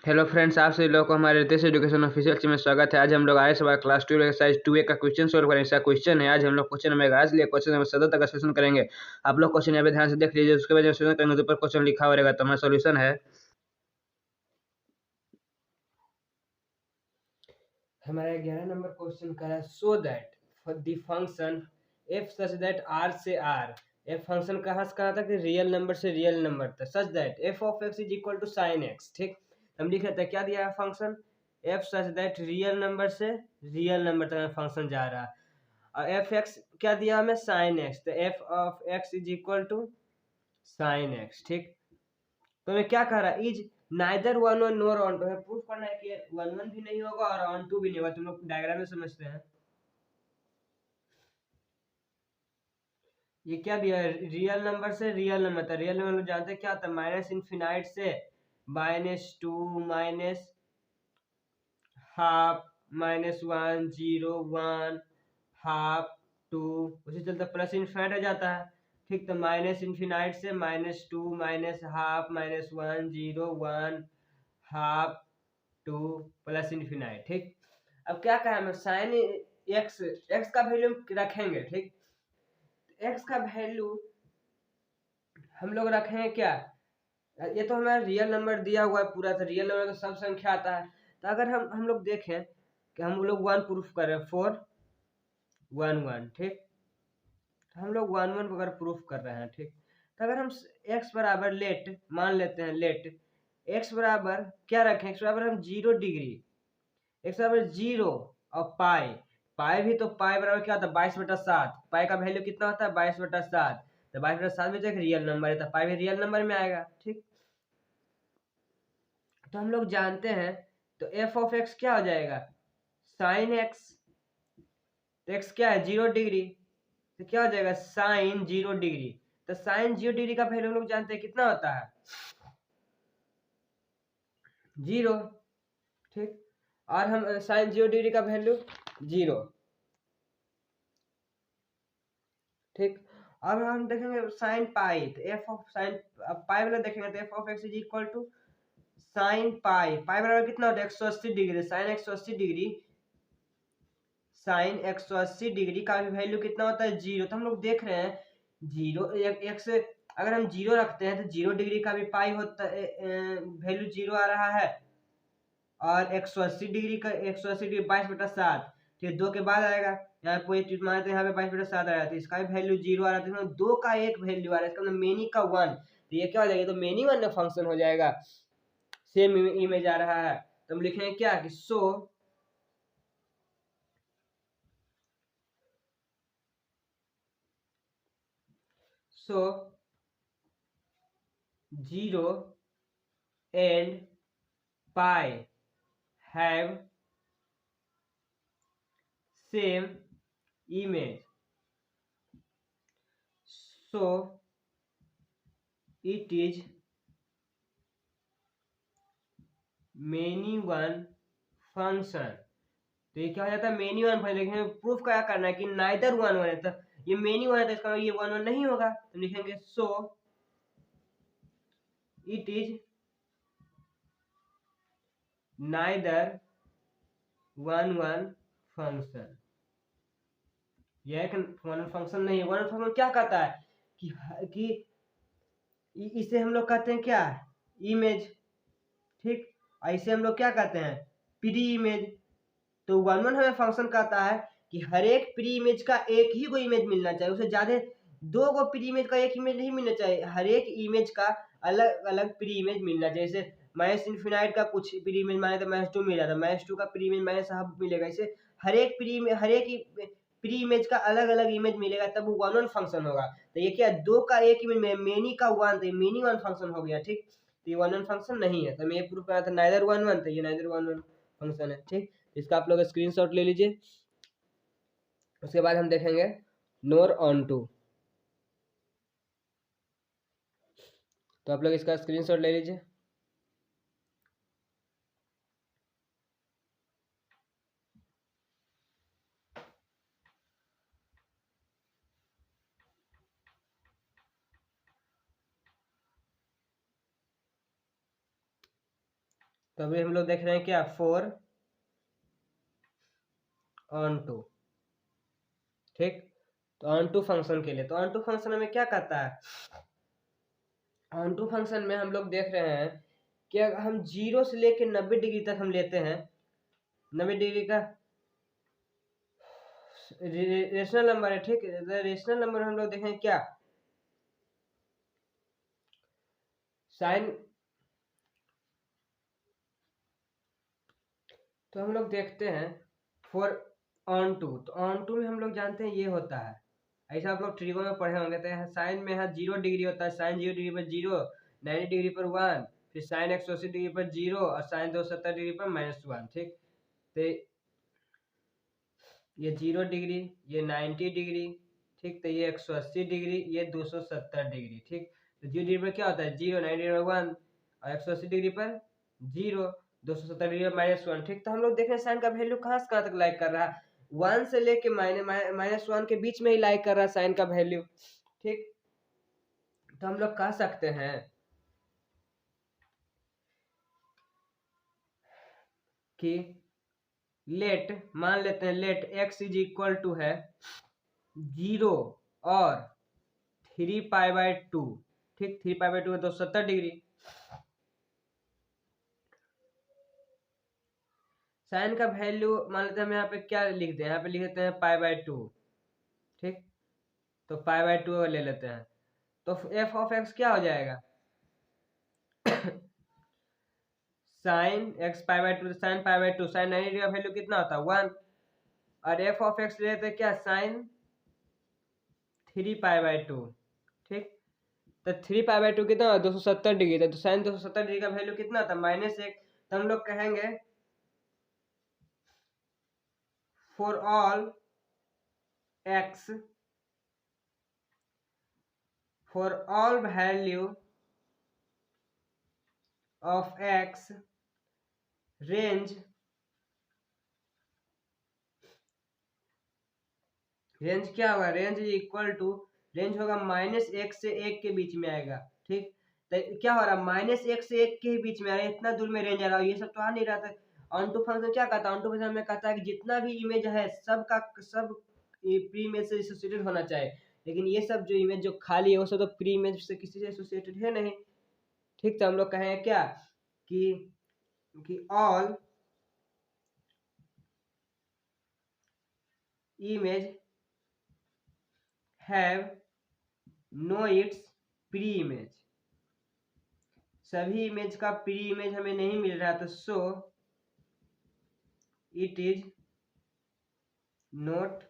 Hello friends, आप सभी लोगों को हमारे रितेश एजुकेशन ऑफिशियल में स्वागत है। आज हम लोग आए सवाल क्लास 2 एक्सरसाइज 2A का क्वेश्चन सोल्व करेंगे। इसका क्वेश्चन है, आज हम लोग क्वेश्चन नंबर 11 से लेकर क्वेश्चन नंबर 17 तक का सॉल्यूशन करेंगे। आप लोग क्वेश्चन यहाँ पे ध्यान से देख लीजिए, उसके बाद जब सॉल्यूशन करेंगे तो ऊपर क्वेश्चन लिखा हुआ रहेगा। तो हमारा सॉल्यूशन है, हमारा 11 नंबर क्वेश्चन का है so that the function F such that R से आर, एफ फंक्शन कहाँ से कहाँ तक, रियल नंबर से रियल नंबर तक, such that F of x is equal to sine X. ठीक, हम लिख लेते हैं क्या दिया है function, F such that real number से रियल नंबर तक फंक्शन जा रहा है, और एफ एक्स क्या दिया हमें, साइन एक्स, तो F of x is equal to sine X. ठीक, तो हमें क्या कह रहा है, is neither one one nor onto, हमें प्रूफ करना है कि वन वन भी नहीं होगा और ऑन टू भी नहीं होगा। तुम लोग डायग्राम में समझते हैं, ये क्या दिया है, रियल नंबर से रियल नंबर था। रियल नंबर जानते हैं क्या होता है, माइनस इनफिनाइट से -2 -हाफ -1 0 1 हाफ 2, उसी चलते प्लस इनफिनाइट आ जाता है। ठीक, तो माइनस इनफिनाइट से -2 -हाफ -1 0 1 हाफ 2 प्लस इनफिनाइट। ठीक, अब क्या कहा हमें, साइन एक्स, एक्स का वैल्यू रखेंगे। ठीक, एक्स का वैल्यू हम लोग रखेंगे क्या, ये तो हमारा रियल नंबर दिया हुआ है पूरा, तो रियल नंबर तो सब संख्या आता है। तो अगर हम लोग देखें कि हम लोग वन प्रूफ कर रहे हैं, 4 1 1, ठीक, तो हम लोग 1 1 अगर प्रूफ कर रहे हैं, ठीक, तो अगर हम x बराबर लेट मान लेते हैं, लेट x बराबर क्या रखें, x बराबर हम 0 डिग्री, x बराबर 0 और पाई, पाई भी तो पाई बराबर क्या होता है, 22/7, पाई का वैल्यू कितना होता है 22/7, तो 22/7 में जो एक रियल नंबर है, तो पाई भी रियल नंबर में आएगा। ठीक, तो हम लोग जानते हैं, तो एफ ऑफ एक्स क्या हो जाएगा, साइन एक्स, तो एक्स क्या है 0 डिग्री, तो क्या हो जाएगा साइन 0 डिग्री, तो साइन 0 डिग्री का वैल्यू हम लोग जानते हैं कितना होता है 0। ठीक, और हम साइन 0 डिग्री का वैल्यू 0। ठीक, अब हम देखेंगे साइन पाई, तो एफ ऑफ साइन पाई वाला देखेंगे, तो F of x is equal to sine pi, pi बराबर कितना होता है 180 degree, sine 180 degree, sine 180 degree का भी वैल्यू कितना होता है 0। तो हम लोग देख रहे हैं 0 एक से अगर हम 0 रखते हैं तो 0 डिग्री का भी पाई होता है, वैल्यू 0 आ रहा है, और 180 डिग्री का 180 डिग्री 22/7, फिर 2 के बाद आएगा, यहाँ कोई चीज मानते हैं यहाँ पे 22/7 आया, तो इसका भी वैल्यू 0 आ रहा है, तो 2 का एक वैल्यू आ रहा है, इसका मतलब मेनी का 1, तो ये क्या हो जाएगा, तो मेनी वन में फंक्शन हो जाएगा, सेम इमेज आ रहा है। तो हम लिखेंगे क्या कि सो 0 and pi have same image, so it is many one function। तो ये क्या हो जाता है मेनी वन फंक्शन, लेकिन प्रूफ क्या करना है कि नाइदर वन वन है, तो ये मेनी वन है तो इसका ये वन वन नहीं होगा, तो लिखेंगे सो it is neither one one function, यह एक वन फंक्शन नहीं है। वन फंक्शन क्या कहता है कि इसे हम लोग कहते हैं क्या, इमेज। ठीक, ऐसे हम लोग क्या कहते हैं, प्री इमेज। तो वन वन हमें फंक्शन कहता है कि हर एक प्री इमेज का एक ही को इमेज मिलना चाहिए, उसे ज्यादा दो को प्री इमेज का एक इमेज नहीं मिलना चाहिए, हर एक इमेज का अलग अलग प्री इमेज मिलना चाहिए। जैसे माइनस इन्फिनाइट का कुछ प्री इमेज माने तो -2 मिल जाता है, -2 का प्री इमेज -हाफ मिलेगा, इसे हर एक प्री इमेज का अलग अलग इमेज मिलेगा, तब वो वन वन फंक्शन होगा। तो ये क्या, दो का एक इमेज में मेनी का वन, तो मेनी वन फंक्शन हो गया। ठीक, तो ये वन वन फंक्शन नहीं है, तो मैं ये प्रूफ करा था नाइदर वन वन, तो ये नाइदर वन वन फंक्शन है। ठीक, इसका आप लोग स्क्रीनशॉट ले लीजिए, उसके बाद हम देखेंगे नोर ऑन टू, तो आप लोग इसका स्क्रीनशॉट ले लीजिए। तो अभी हम लोग देख रहे हैं क्या 4 ऑन टू, ठीक। तो ऑन टू फंक्शन के लिए, तो ऑन टू फंक्शन हमें क्या कहता है, ऑन टू फंक्शन में हम लोग देख रहे हैं कि अगर हम 0 से लेके 90 डिग्री तक हम लेते हैं, 90 डिग्री का रेशनल नंबर है, ठीक। रेशनल नंबर हम लोग देखें क्या, साइन, तो हम लोग देखते हैं फॉर ऑन टू, तो ऑन टू में हम लोग जानते हैं ये होता है, ऐसा आप लोग ट्रिगो में पढ़े होंगे, तो साइन में यहाँ 0 डिग्री होता है, साइन 0 डिग्री पर 0, 90 डिग्री पर 1, फिर साइन 180 डिग्री पर 0 और साइन 270 डिग्री पर -1, ठीक। तो ये 0 डिग्री, ये 90 डिग्री, ठीक। तो ये 180 डिग्री, ये 270 डिग्री, ठीक। तो 0 डिग्री पर क्या होता है 0, 90 डिग्री पर 1 और 180 डिग्री पर 0, 270 डिग्री पर -1, ठीक। तो हम लोग देख रहे हैं साइन का वैल्यू कहाँ से कहाँ तक लाइक कर रहा है, 1 से लेके -1 के बीच में ही लाइक कर रहा है साइन का वैल्यू, ठीक। तो हम लोग कह सकते हैं कि लेट, मान लेते हैं let x is equal to है 0 और 3π/2, ठीक। 3π/2 है 270 डिग्री, साइन का वैल्यू मान लेते हैं हम यहाँ पे क्या लिख दें, यहाँ पे लिख देते हैं π/2, ठीक। तो π/2 ले लेते हैं, तो f ऑफ x क्या हो जाएगा sine x π/2, sine π/2, sine 90 degree का वैल्यू कितना होता है 1, और f ऑफ x ले लेते हैं क्या साइन 3π/2, ठीक। तो 3π/2 कितना 270 डिग्री था, तो साइन 270 डिग्री का वैल्यू कितना था -1, तो हम लोग कहेंगे for all x, for all value of x range, range क्या होगा, रेंज इक्वल टू, रेंज होगा -1 से 1 के बीच में आएगा, ठीक। तो क्या हो रहा है -1 से 1 के बीच में आ रहा है, इतना दूर में रेंज आ रहा है, ये सब तो आ नहीं रहा था। ऑन टू फंक्शन क्या कहता है, ऑन टू फंक्शन में कहता है कि जितना भी इमेज है सब का सब प्री इमेज से एसोसिएटेड होना चाहिए, लेकिन ये सब जो इमेज जो खाली है वो सब तो प्री इमेज से किसी से एसोसिएटेड है नहीं, ठीक। तो हम लोग कहें क्या कि all image have no its preimage, सभी इमेज का प्री इमेज हमें नहीं मिल रहा, तो so it is not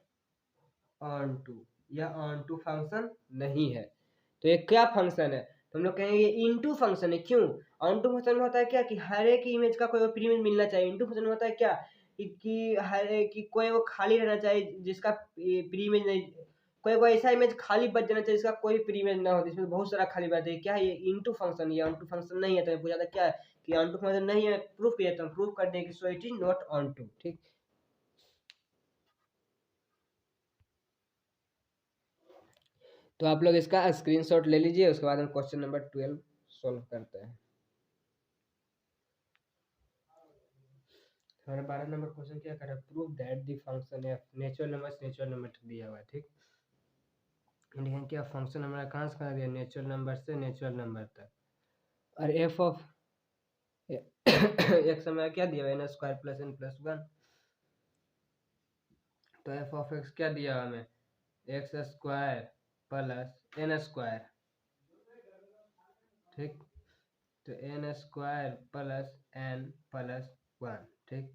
onto, यह ऑन टू फंक्शन नहीं है। तो ये क्या फंक्शन है, तो हम लोग कहेंगे ये इनटू फंक्शन है। क्यों, ऑन टू फंक्शन में होता है क्या कि हर एक इमेज का कोई प्री इमेज मिलना चाहिए, इनटू फंक्शन में होता है क्या कि हर एक की कोई वो खाली रहना चाहिए जिसका प्री इमेज नहीं, कोई ऐसा इमेज खाली बच जाना चाहिए जिसका कोई प्री इमेज ना हो, जिसमें बहुत सारा खाली बच है, क्या है ये इनटू फंक्शन, ये ऑन टू फंक्शन नहीं है। तो पूछा था क्या है कि ऑन टू फंक्शन नहीं है, प्रूफ किया, तो हम प्रूफ कर दें कि so it is not onto, ठीक। तो आप लोग इसका स्क्रीनशॉट ले लीजिए, उसके बाद हम क्वेश्चन नंबर 12 सॉल्व करते हैं। हमारा 12 नंबर क्वेश्चन क्या कर रहा है, prove that the function F natural number दिया हुआ है, ठीक। इंडियन क्या फंक्शन हमारा कहाँ से कहाँ दिया, नेचुरल नंबर से नेचुरल नंबर तक, और एफ ऑफ एक्स हमारा क्या दिया हुआ है n² + n+1, तो एफ ऑफ एक्स क्या दिया हुआ हमें x² + n², ठीक। तो n² + n+1, ठीक।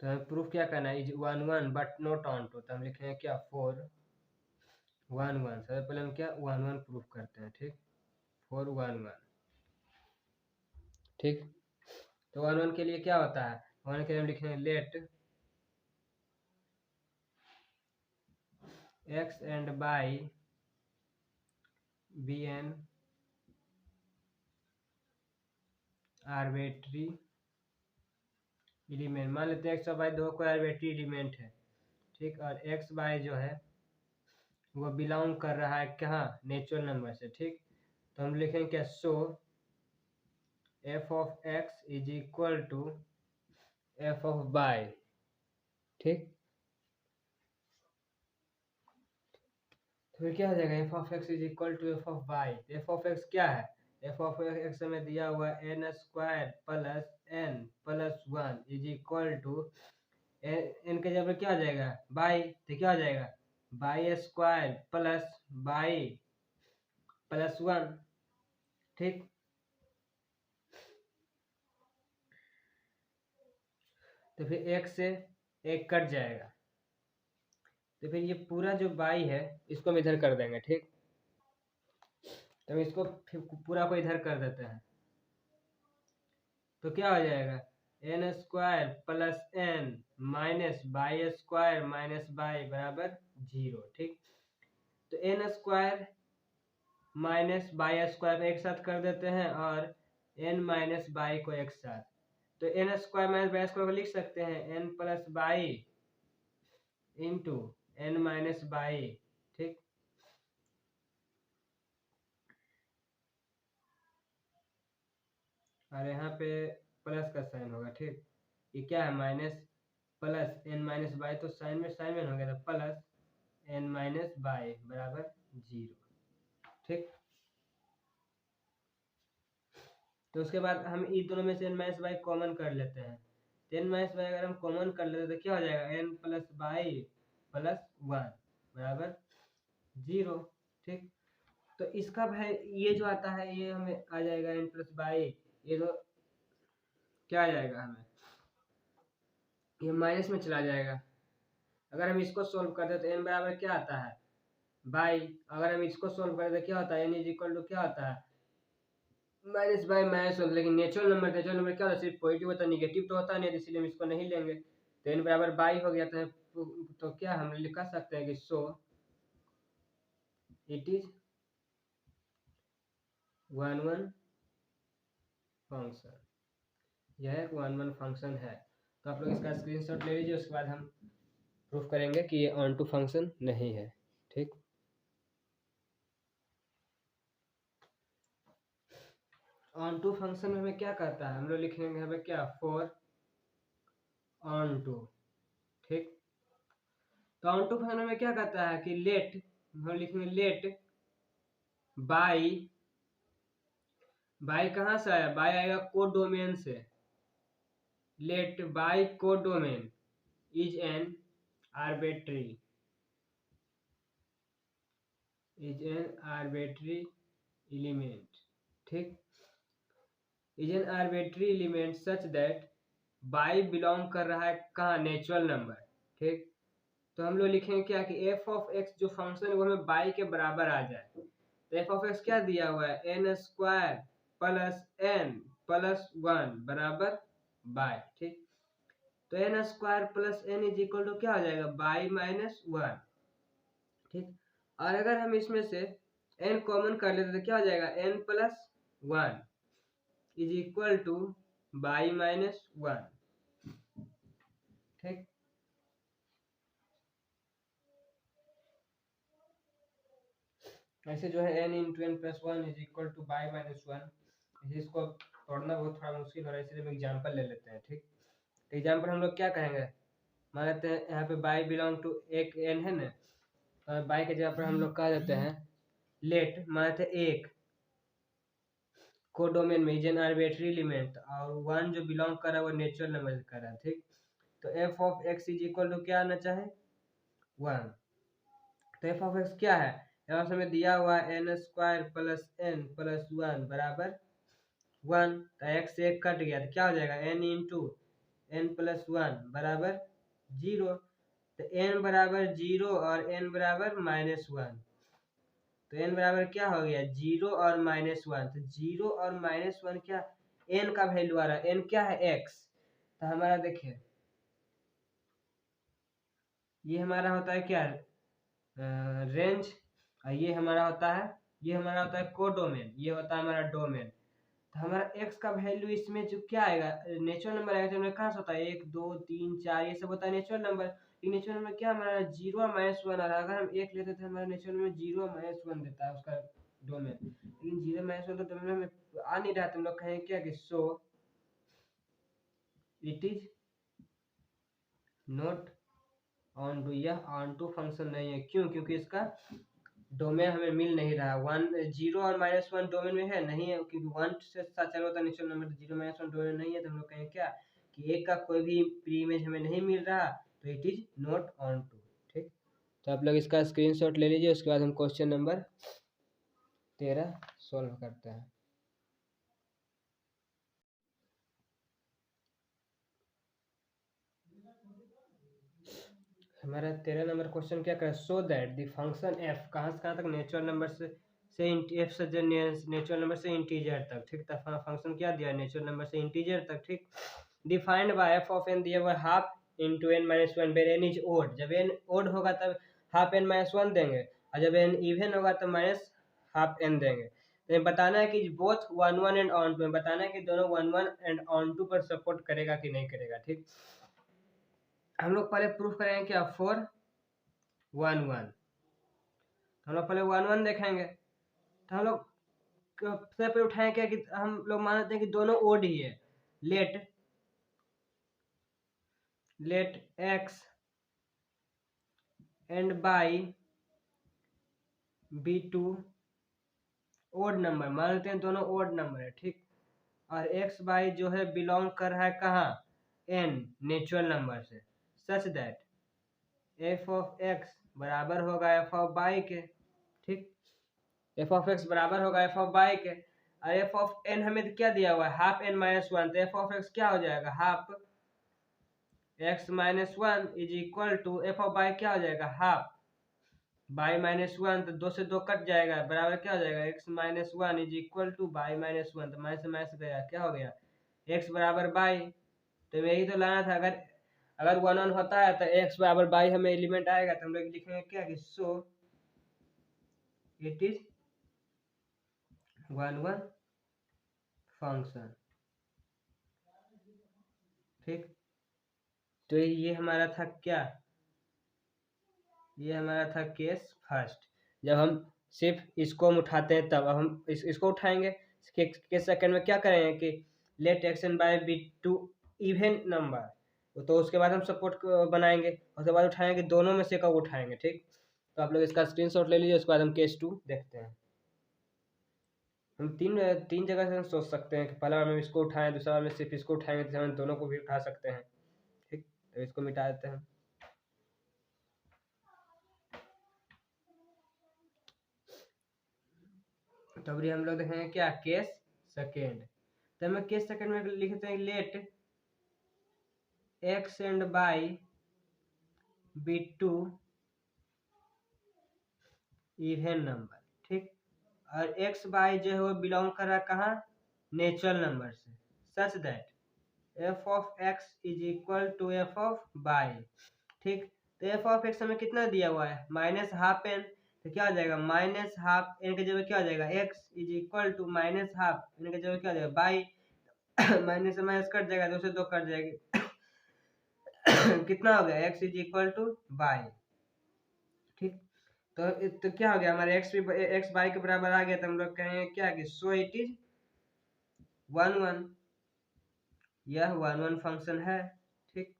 तो हमें प्रूफ क्या करना है, is 1 1 but not onto, तो हम लिखेंगे क्या 4 1 1, सबसे पहले हम क्या 1 1 प्रूफ करते हैं, ठीक। 4 1 1, ठीक। तो 1 1 के लिए क्या होता है, 1 के लिए हम लिखेंगे let x and y be an arbitrary element, मान लेते हैं x और y दो कोई आर्बिट्री एलिमेंट है, ठीक। और x y जो है वो बिलोंग कर रहा है कहाँ, नेचुरल नंबर से, ठीक। तो हम लिखेंगे क्या so f of x is equal to F of by, ठीक। तो फिर क्या हो जाएगा, f of x is equal to F of y. F of x क्या है, एफ ऑफ एक्स हमें दिया हुआ है n square plus n plus one is equal to n के जगह क्या हो जाएगा बाई, तो क्या हो जाएगा by square plus Y plus one, ठीक। तो फिर एक से एक कट जाएगा, तो फिर ये पूरा जो बाई है इसको हम इधर कर देंगे, ठीक। तो हम इसको फिर पूरा को इधर कर देते हैं, तो क्या हो जाएगा n square plus N minus y square minus y बराबर 0, ठीक। तो n square minus y square एक साथ कर देते हैं और एन माइनस बाई को एक साथ, तो n square minus y square को लिख सकते हैं n plus y into n minus y, ठीक। और यहाँ पे प्लस का साइन होगा, ठीक। ये क्या है minus plus N minus Y, तो साइन में साइन में हो गया, तो प्लस एन माइनस बाई बराबर 0, ठीक। तो उसके बाद हम इन दोनों में से एन माइनस बाई कॉमन कर लेते हैं, तो एन माइनस बाई अगर हम कॉमन कर लेते हैं तो क्या हो जाएगा N plus Y plus one बराबर 0, ठीक। तो इसका भाई ये जो आता है ये हमें आ जाएगा एन प्लस बाई, ये तो क्या आ जाएगा हमें ये माइनस में चला जाएगा। अगर हम इसको सोल्व कर दे तो एन बराबर क्या आता है बाई, अगर हम इसको सोल्व करें तो क्या होता है एन इज इक्वल टू क्या होता है माइनस बाई माइनस वन, लेकिन नेचुरल नंबर क्या होता है सिर्फ पॉजिटिव होता है, निगेटिव तो होता नहीं, इसलिए हम इसको नहीं लेंगे, तो एन बराबर बाई हो गया था। तो क्या हम लिख सकते हैं कि so it is one one function, यह एक वन वन फंक्शन है। तो आप लोग इसका स्क्रीनशॉट ले लीजिए, उसके बाद हम प्रूफ करेंगे कि ये ऑन टू फंक्शन नहीं है, ठीक। ऑन टू फंक्शन में हमें क्या कहता है, हम लोग लिखेंगे हमें क्या फॉर ऑन टू, ठीक। तो ऑन टू फंक्शन में क्या कहता है कि लेट, हम लिखेंगे लेट बाई, बाई कहाँ से आया बाई आएगा कोडोमेन से, let by codomain is an arbitrary element, ठीक। Is an arbitrary element such that y belong कर रहा है कहाँ नेचुरल नंबर, ठीक। तो हम लोग लिखेंगे क्या कि एफ ऑफ एक्स जो फंक्शन है वो हमें बाई के बराबर आ जाए, तो एफ ऑफ एक्स क्या दिया हुआ है n square plus n plus one बराबर बाई, ठीक। तो n square plus n is equal to क्या हो जाएगा बाई माइनस वन, ठीक। और अगर हम इसमें से एन कॉमन कर लेते तो क्या हो जाएगा N plus one is equal to y minus one, ठीक। ऐसे जो है n into n plus one is equal to y minus one, इसको तोड़ना बहुत थोड़ा मुश्किल हो रहा है, इसलिए हम एग्जाम्पल ले लेते हैं, ठीक। तो एग्जाम्पल हम लोग क्या कहेंगे, मान लेते हैं यहाँ पे बाई बिलोंग टू एक एन है ना, तो बाई के जगह पर हम लोग कह देते हैं लेट, मान लेते हैं एक कोडोमेन में इज एन आर्बिट्री एलिमेंट और वन जो बिलोंग कर रहा है वो नेचुरल नंबर से कर रहा है, ठीक। तो F of x is equal to क्या आना चाहे वन, तो एफ ऑफ एक्स क्या है यहाँ से हमें दिया हुआ है n square plus n plus one बराबर वन, तो एक्स से एक कट गया तो क्या हो जाएगा n into n plus one बराबर 0, तो एन बराबर 0 और एन बराबर माइनस वन, तो एन बराबर क्या हो गया 0 और माइनस वन, तो 0 और माइनस वन क्या एन का वैल्यू आ रहा है, एन क्या है एक्स, तो हमारा देखिए ये हमारा होता है क्या रेंज, और ये हमारा होता है कोडोमेन, ये होता है हमारा डोमेन। तो हमारा x का वैल्यू इसमें जो क्या आएगा नेचुरल नंबर आएगा, तो कहाँ से होता है 1 2 3 4 ये सब होता है नेचुरल नंबर, नेचुरल नंबर क्या हमारा 0 और माइनस वन आ रहा है, अगर हम एक लेते तो हमारा नेचुरल नंबर 0 और माइनस वन देता है उसका डोमेन, लेकिन 0 - 1 तो डोमेन में आ नहीं रहा, तुम लोग कहेंगे क्या कि so it is not onto, यह ऑन टू फंक्शन नहीं है। क्यों? क्योंकि इसका डोमेन हमें मिल नहीं रहा। 0 और -1 डोमेन में है नहीं है, क्योंकि 1 से साथ चालू होता है नेचुरल नंबर, 0 - 1 डोमेन नहीं है, तो हम लोग कहेंगे क्या कि एक का कोई भी प्री इमेज हमें नहीं मिल रहा, तो it is not onto. ठीक, तो आप लोग इसका स्क्रीनशॉट ले लीजिए, उसके बाद हम क्वेश्चन नंबर 13 सॉल्व करते हैं। हमारा 13 नंबर क्वेश्चन क्या करें, सो दैट द फंक्शन एफ, कहाँ से कहाँ तक, नेचुरल नंबर से एफ से नेचुरल नंबर से इंटीजर तक। ठीक, तो फंक्शन क्या दिया, नेचुरल नंबर से इंटीजर तक। ठीक, defined by F of N दिया हुआ half into n - 1 where N is odd. जब एन ओड होगा तब हाफ n - 1 देंगे, और जब एन इवन होगा तो माइनस हाफ n देंगे। तो बताना है कि बोथ 1 1 एंड ऑन टू, बताना है कि दोनों 1 1 एंड ऑन टू पर सपोर्ट करेगा कि नहीं करेगा। ठीक, हम लोग पहले प्रूफ करेंगे क्या, 4 1 1, हम लोग पहले 1 1 देखेंगे। तो हम लोग सबसे पहले उठाएं क्या कि हम लोग मानते हैं कि दोनों ओड ही है। Let X and Y be two odd number, मान लेते हैं दोनों ओड नंबर है। ठीक, और एक्स बाई जो है बिलोंग कर रहा है कहाँ, एन नेचुरल नंबर से, such that F of x बराबर होगा एफ ऑफ बाई के। ठीक, एफ ऑफ एक्स बराबर होगा एफ ऑफ बाई के, और एफ ऑफ एन हमें क्या दिया हुआ है, हाफ n - 1, तो एफ ऑफ एक्स क्या हो जाएगा, half x - 1 is equal to F of Y क्या हो जाएगा, हाफ बाई -1, तो 2 से 2 कट जाएगा, बराबर क्या हो जाएगा, x - 1 is equal to by -1, तो माइनस से माइनस गया, क्या हो गया, x बराबर बाई। तो यही तो लाना था, अगर 1 1 होता है तो x बराबर बाई हमें एलिमेंट आएगा, तो हम लोग लिखेंगे क्या कि सो इट इज 1 1 फंक्शन। ठीक, तो ये हमारा था क्या, ये हमारा था केस फर्स्ट। जब हम सिर्फ इसको हम उठाते हैं तब, अब हम इसको उठाएंगे। केस सेकंड में क्या करेंगे कि let X and Y be two even number, तो उसके बाद हम सपोर्ट बनाएंगे, उसके बाद उठाएंगे, दोनों में से एक उठाएंगे। ठीक, तो आप लोग इसका स्क्रीनशॉट ले लीजिए, उसके बाद हम केस 2 देखते हैं। हम तीन जगह से हम सोच सकते हैं कि पहला बार हम इसको उठाएं, दूसरा बार में सिर्फ इसको उठाएंगे, तीसरा हम दोनों को भी उठा सकते हैं। ठीक, तो इसको मिटा देते हैं। तो अभी हम लोग देखेंगे क्या, केस सेकेंड। तो हमें केस सेकेंड में लिखते हैं let X and Y be two even number. ठीक, और एक्स बाई जो है वो बिलोंग कर रहा है कहाँ, नेचुरल नंबर से, such that F of x is equal to F of by. ठीक, तो एफ ऑफ एक्स हमें कितना दिया हुआ है, माइनस हाफ एन, तो क्या हो जाएगा, माइनस हाफ एन के जगह क्या हो जाएगा, X is equal to minus half एन के जगह क्या हो जाएगा, बाई माइनस से माइनस कट जाएगा, 2 से 2 कट जाएगी कितना हो गया, X is equal to by. ठीक, तो क्या हो गया, हमारे एक्स बाई के बराबर आ गया, तो हम लोग कहेंगे क्या कि सो इट इज 1 1, यह 1 1 फंक्शन है। ठीक,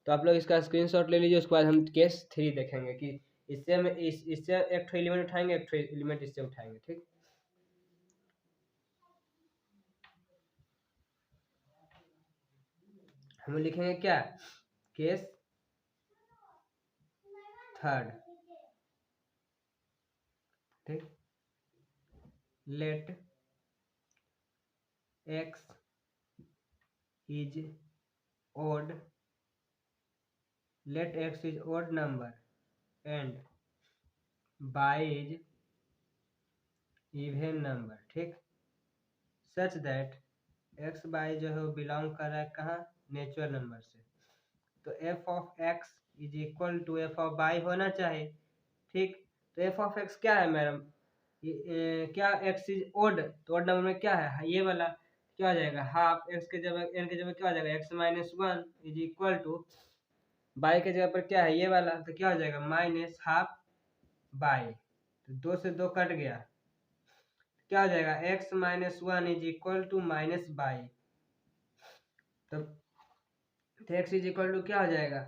तो आप लोग इसका स्क्रीनशॉट ले लीजिए, उसके बाद हम केस 3 देखेंगे कि इससे हम इससे एक एलिमेंट उठाएंगे, एक एलिमेंट इससे उठाएंगे। ठीक, हम लिखेंगे क्या, केस थर्ड। ठीक, let X is odd, let x is odd number and y is even number। ठीक, सच दैट एक्स बाई जो है वो बिलोंग कर रहा है कहाँ, नेचुरल नंबर से, तो F of x is equal to F of Y होना चाहिए। ठीक, तो एफ ऑफ एक्स क्या है मैडम, क्या एक्स इज ओड, तो ओड नंबर में क्या है, ये वाला क्या हो जाएगा, हाफ एक्स के जगह एन के जगह क्या हो जाएगा, x - 1 is equal to by के जगह पर क्या है, ये वाला, तो क्या हो जाएगा, माइनस हाफ बाई, तो 2 से 2 कट गया, क्या हो जाएगा, x minus one is equal to minus Y. तो x इज इक्वल टू क्या हो जाएगा,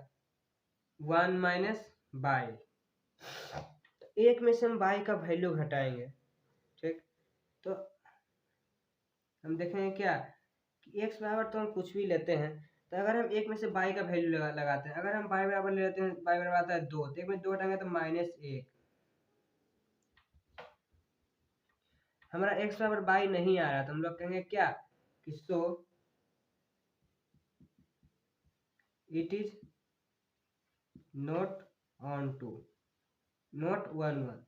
वन माइनस बाई। एक में से हम बाई का वैल्यू घटाएंगे, ठीक। तो हम देखेंगे क्या कि x बराबर तो हम कुछ भी लेते हैं, तो अगर हम एक में से बाई का वैल्यू लगाते हैं, अगर हम बाई बराबर ले लेते हैं, बाई बराबर आता है दो, तो एक में दो हटाएंगे तो माइनस एक। हमारा x बराबर बाई नहीं आ रहा, तो हम लोग कहेंगे क्या कि so it is not onto, not one one.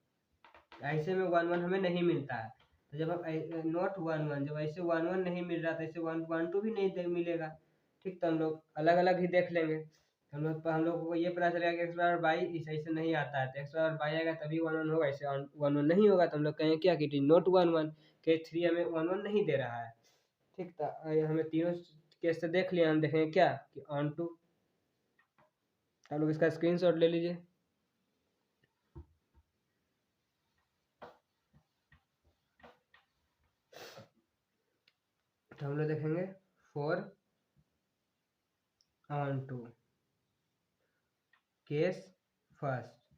ऐसे में वन वन हमें नहीं मिलता है, तो जब हम नॉट वन वन, जब ऐसे वन वन नहीं मिल रहा, तो ऐसे वन वन टू भी नहीं मिलेगा, ठीक। तो हम लोग अलग अलग ही देख लेंगे। हम लोग को ये पता चलेगा कि एक्स बराबर बाई ऐसे नहीं आता है, तो एक्स बराबर बाई आएगा तभी वन वन होगा, ऐसे वन वन नहीं होगा, तो हम लोग कहेंगे क्या कि it is not one one. Case three हमें वन वन नहीं दे रहा है, ठीक। तो हमें तीनों केस से देख लिया, हम देखेंगे क्या कि ऑन टू। आप लोग इसका स्क्रीनशॉट ले लीजिए। तो हम लोग देखेंगे for onto, case first.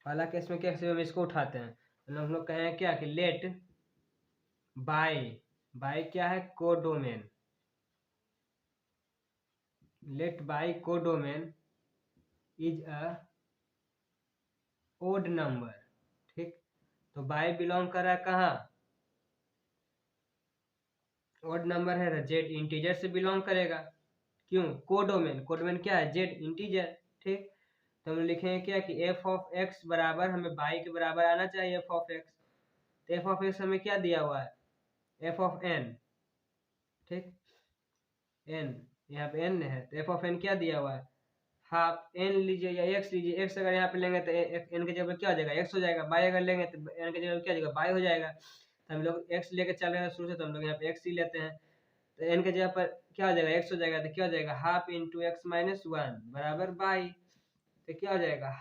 पहला केस में कैसे हम इसको उठाते हैं, तो हम लोग कहें क्या कि लेट बाई, बाई क्या है, codomain, let by codomain is a odd number, ठीक। तो बाई बिलोंग कर रहा है कहाँ, ओड नंबर है, जेड इंटीजर से बिलोंग करेगा। क्यों, कोडोमेन, कोडोमेन क्या है, जेड इंटीजर, ठीक। तो हम लिखेंगे क्या कि एफ ऑफ एक्स बराबर, हमें बाई के बराबर आना चाहिए एफ ऑफ एक्स। तो एफ ऑफ एक्स हमें क्या दिया हुआ है, एफ ऑफ एन, ठीक। एन, यहाँ पे एन है, तो एफ ऑफ एन क्या दिया हुआ है, हाफ एन लीजिए या एक्स लीजिए। एक्स अगर यहाँ पे लेंगे तो एन के जगह क्या हो जाएगा, एक्स हो जाएगा। बाई अगर लेंगे तो एन के जगह क्या हो जाएगा, बाई हो जाएगा। तो हम लोग एक्स लेके चल रहे हैं शुरू से, तो हम लोग यहाँ पे एक्स ही लेते हैं, तो एन के जगह पर क्या हो जाएगा, एक्स हो जाएगा। तो क्या हो जाएगा, half into x minus one बराबर बाई। तो क्या हो जाएगा,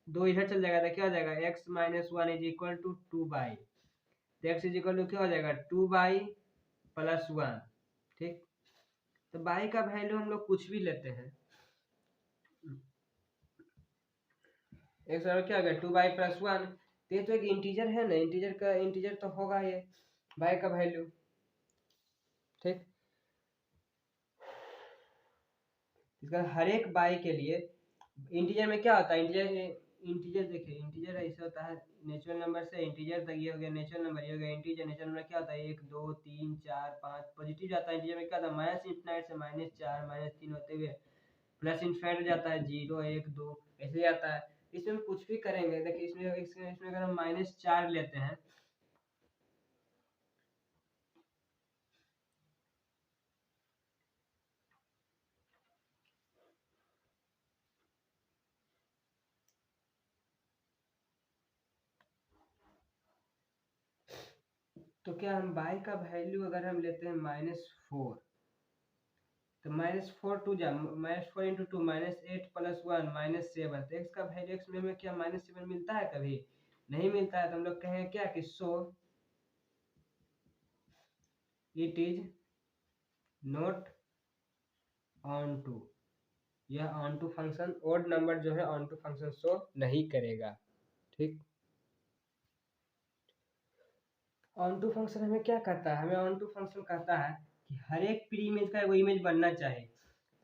दो इधर चल जाएगा, तो क्या हो जाएगा, X minus one is equal to two Y. तो एक्स इज इक्वल टू क्या हो जाएगा, टू बाई प्लस वन, ठीक। तो बाई का वैल्यू हम लोग कुछ भी लेते हैं, एक्स बराबर क्या हो गया, टू बाई प्लस वन। तो ये तो एक इंटीजर है ना, इंटीजर का इंटीजर तो होगा ये बाई का वैल्यू, ठीक। इसका हर एक बाई के लिए इंटीजर में क्या होता है, इंटीजर देखिए, इंटीजर ऐसे होता है नेचुरल नंबर से इंटीजर तक, ये हो गया नेचुरल नंबर, ये हो गया इंटीजर। नेचुरल नंबर क्या होता है, एक दो तीन चार पाँच, पॉजिटिव जाता है। इंटीजर में क्या होता है, माइनस इंफिनाइट से माइनस चार माइनस तीन होते हुए प्लस इंफिनाइट जाता है, जीरो एक दो ऐसे जाता है। इसमें हम कुछ भी करेंगे, देखिए इसमें अगर हम माइनस चार लेते हैं, तो क्या हम बाई का वैल्यू अगर हम लेते हैं माइनस फोर, तो माइनस फोर टू जा minus four into two minus eight plus one minus seven. तो एक्स का वैल्यू, एक्स में हमें क्या माइनस सेवन मिलता है, कभी नहीं मिलता है। तो हम लोग कहें क्या कि so it is not onto, यह onto function odd number जो है ऑन टू फंक्शन शो नहीं करेगा, ठीक। ऑन टू फंक्शन हमें क्या करता है, हमें ऑन टू फंक्शन कहता है कि हर एक प्री इमेज का वो इमेज बनना चाहिए।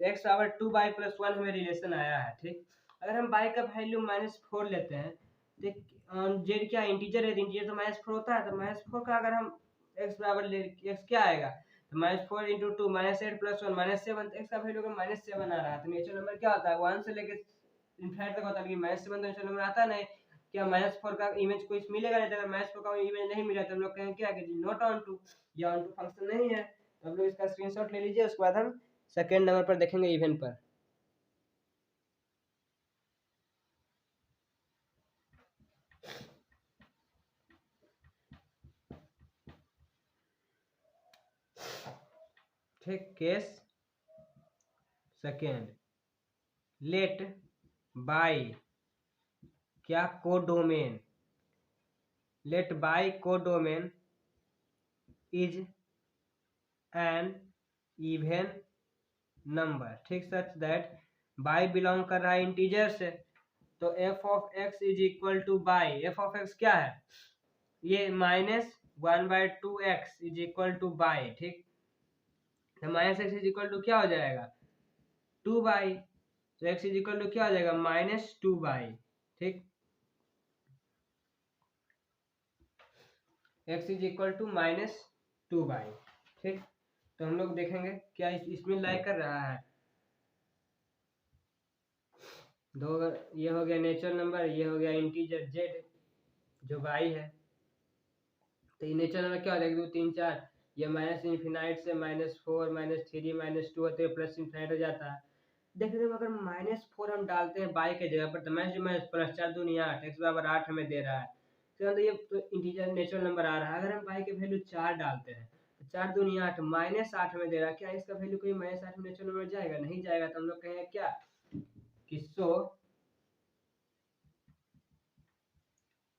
तो एक्स बराबर टू बाई प्लस वन हमें रिलेशन आया है, ठीक। अगर हम बाई का वैल्यू माइनस फोर लेते हैं, तो जेड क्या इंटीजर है, इंटीजर तो माइनस फोर होता है। तो माइनस फोर का अगर हम एक्स बराबर ले, एक्स क्या आएगा, तो minus four into two minus eight plus one minus seven. X का वैल्यू अगर माइनस सेवन आ रहा है, तो नेचुरल नंबर क्या होता है, वन से लेकर इनफाइनाइट तक होता है, लेकिन माइनस सेवन तो नेचुरल नंबर आता नहीं। क्या माइनस फोर का इमेज कुछ मिलेगा नहीं, तो अगर माइनस फोर का इमेज नहीं मिला तो हम लोग कहेंगे क्या कि नॉट ऑन टू, या ऑन टू फंक्शन नहीं है। तो हम लोग इसका स्क्रीनशॉट ले लीजिए, उसके बाद हम सेकेंड नंबर पर देखेंगे इवेंट पर। ठीक, केस सेकेंड, लेट बाई क्या codomain, let by codomain is an even number, ठीक, सच दैट बाई बिलोंग कर रहा है इंटीजर से, तो F of x is equal to by, f of x क्या है, ये -1/2x is equal to by, ठीक, तो -x इज इक्वल टू क्या हो जाएगा 2/, तो x इज इक्वल टू क्या हो जाएगा -2/, ठीक, x इज इक्वल टू -2/, ठीक, तो हम लोग देखेंगे क्या इसमें लाई कर रहा है, दो, ये हो गया नेचुरल नंबर, ये हो गया इंटीजर z जो y है, तो ये नेचुरल नंबर क्या हो जाएगा 2 3 4, ये -∞ से -4 -3 -2 होते हुए +∞ हो जाता है। देखते हैं अगर -4 हम डालते हैं बाई के जगह पर तो +4 दूनी 8, x बराबर 8 हमें दे रहा है, तो ये तो इंटीजर नेचुरल नंबर आ रहा है। अगर हम बाई के वैल्यू 4 डालते हैं तो 4 दूनी 8 -8 में दे रहा है, क्या इसका वैल्यू कोई -8 में नेचुरल नंबर जाएगा, नहीं जाएगा, तो हम लोग कहेंगे क्या कि so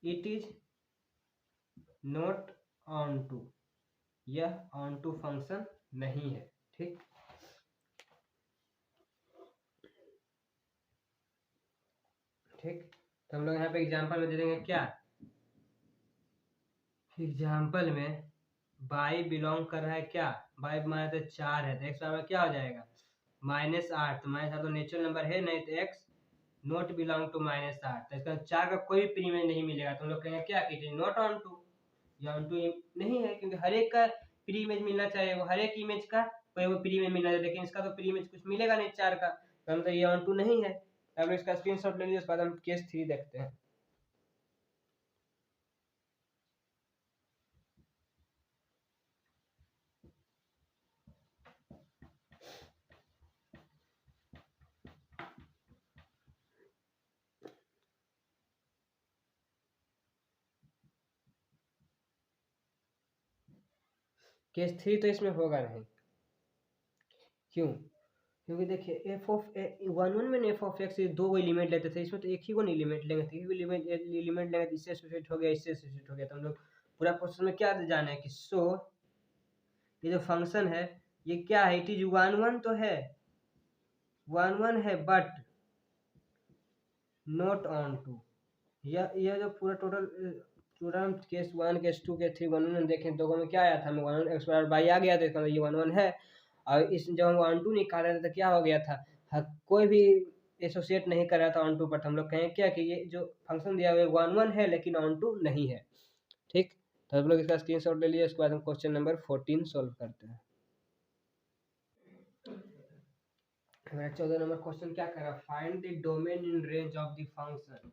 it is not onto, यह ऑन टू फंक्शन नहीं है, ठीक, ठीक, तो हम लोग यहाँ पे एग्जांपल में दे देंगे क्या, एग्जाम्पल में बाई बिलोंग कर रहा है क्या, बाई माने तो 4 है, तो एक्स बराबर क्या हो जाएगा -8, तो -8 तो नेचुरल नंबर है नहीं, तो एक्स नॉट बिलोंग टू -8, तो इसका 4 का कोई प्री इमेज नहीं मिलेगा, तो हम लोग कहेंगे क्या कि नॉट ऑन टू, या ऑन टू नहीं है, क्योंकि हर एक का प्री इमेज मिलना चाहिए, वो हर एक इमेज का कोई वो प्री इमेज मिलना चाहिए, लेकिन इसका तो प्री इमेज कुछ मिलेगा नहीं 4 का, तो हम तो ये ऑन टू नहीं है, तो हम इसका स्क्रीनशॉट ले लीजिए, उसके बाद हम केस 3 देखते हैं। केस 3 तो इसमें होगा नहीं, क्यों, क्योंकि देखिए एफ ऑफ वन में एफ ऑफ एक्स दो एलिमेंट लेते थे, इसमें तो एक ही को एलिमेंट लेंगे, तो एक एलिमेंट लेंगे, इससे एसोसिएट हो गया, इससे एसोसिएट हो गया, तो हम लोग पूरा क्वेश्चन में क्या जाना है कि सो ये जो फंक्शन है ये क्या है, इट इज 1 तो है, 1 है बट नॉट ऑन टू, यह जो पूरा टोटल केस 1 केस 2 केस 3 1 देखें दोनों में क्या आया था, हमें 1 एक्स बराबर बाई आ गया था, इसका ये 1 है, और इस जब हम 1 2 निकाल रहे थे तो क्या हो गया था, कोई भी एसोसिएट नहीं कर रहा था ऑन टू पर, हम लोग कहें क्या कि ये जो फंक्शन दिया हुआ है 1 है लेकिन ऑन टू नहीं है, ठीक, तो हम लोग इसका स्क्रीनशॉट ले लिए, उसके बाद हम क्वेश्चन नंबर 14 सॉल्व करते हैं। हमारा 14 नंबर क्वेश्चन क्या कर रहा है, find the domain in range of the function,